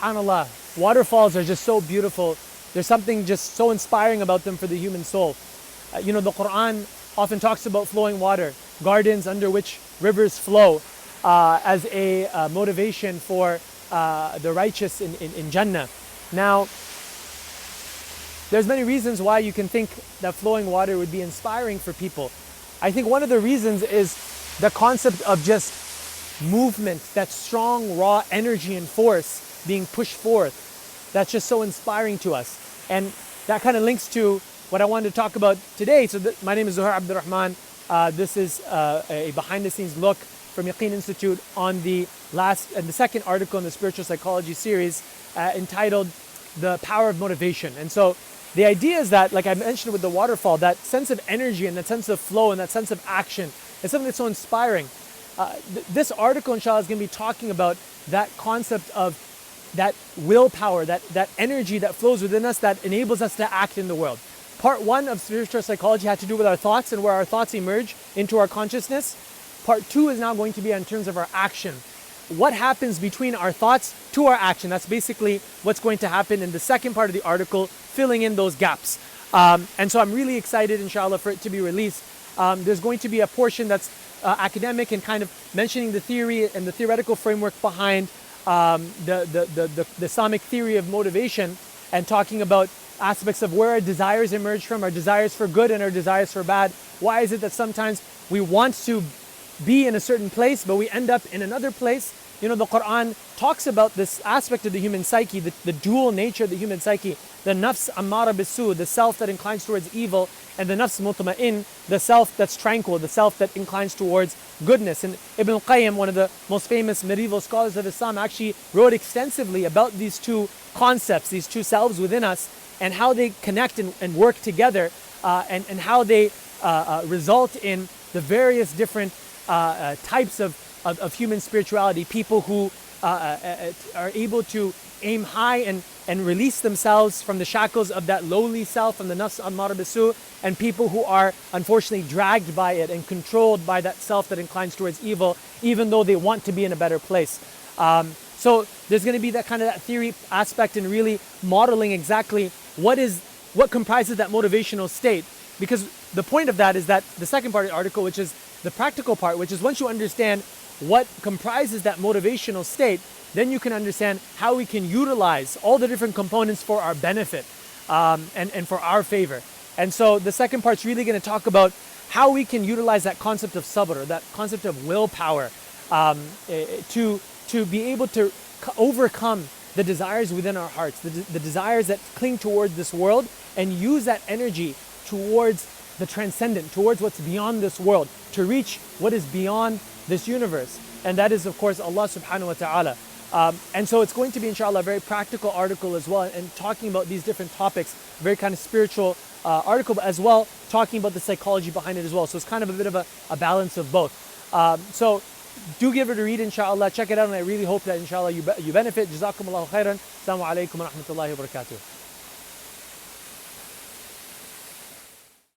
subhanAllah, waterfalls are just so beautiful. There's something just so inspiring about them for the human soul. The Quran often talks about flowing water, gardens under which rivers flow, as a motivation for the righteous in Jannah. Now, there's many reasons why you can think that flowing water would be inspiring for people. I think one of the reasons is the concept of just movement, that strong, raw energy and force being pushed forth. That's just so inspiring to us. And that kind of links to what I wanted to talk about today. So my name is Zohair Abdul-Rahman. This is a behind-the-scenes look from Yaqeen Institute on the last and the second article in the spiritual psychology series entitled The Power of Motivation. And so the idea is that, like I mentioned with the waterfall, that sense of energy and that sense of flow and that sense of action is something that's so inspiring. This article, inshallah, is going to be talking about that concept of that willpower, that energy that flows within us that enables us to act in the world. Part one of spiritual psychology had to do with our thoughts and where our thoughts emerge into our consciousness. Part two is now going to be in terms of our action. What happens between our thoughts to our action? That's basically what's going to happen in the second part of the article, filling in those gaps. And so I'm really excited, inshallah, for it to be released. There's going to be a portion that's academic and kind of mentioning the theory and the theoretical framework behind the Islamic theory of motivation, and talking about aspects of where our desires emerge from, our desires for good and our desires for bad. Why is it that sometimes we want to be in a certain place, but we end up in another place? The Quran talks about this aspect of the human psyche, the dual nature of the human psyche, the nafs ammara bisu, the self that inclines towards evil, and the nafs mutma'in, the self that's tranquil, the self that inclines towards goodness. And Ibn al-Qayyim, one of the most famous medieval scholars of Islam, actually wrote extensively about these two concepts, these two selves within us, and how they connect and work together, and how they result in the various different types of human spirituality. People who are able to aim high and release themselves from the shackles of that lowly self and the nafs ammara bisu, and people who are unfortunately dragged by it and controlled by that self that inclines towards evil, even though they want to be in a better place. So there's going to be that kind of that theory aspect and really modeling exactly what comprises that motivational state. Because the point of that is that the second part of the article, which is the practical part, which is once you understand what comprises that motivational state, then you can understand how we can utilize all the different components for our benefit, and for our favor. And so the second part's really going to talk about how we can utilize that concept of sabr, that concept of willpower, to be able to overcome the desires within our hearts, the desires that cling towards this world, and use that energy towards the transcendent, towards what's beyond this world, to reach what is beyond this universe. And that is, of course, Allah subhanahu wa ta'ala. And so it's going to be, inshallah, a very practical article as well, and talking about these different topics, very kind of spiritual article, but as well talking about the psychology behind it as well. So it's kind of a bit of a balance of both. So do give it a read, inshallah. Check it out, and I really hope that, inshallah, you benefit. Jazakumullahu khairan. Assalamu alaikum wa rahmatullahi wa barakatuh.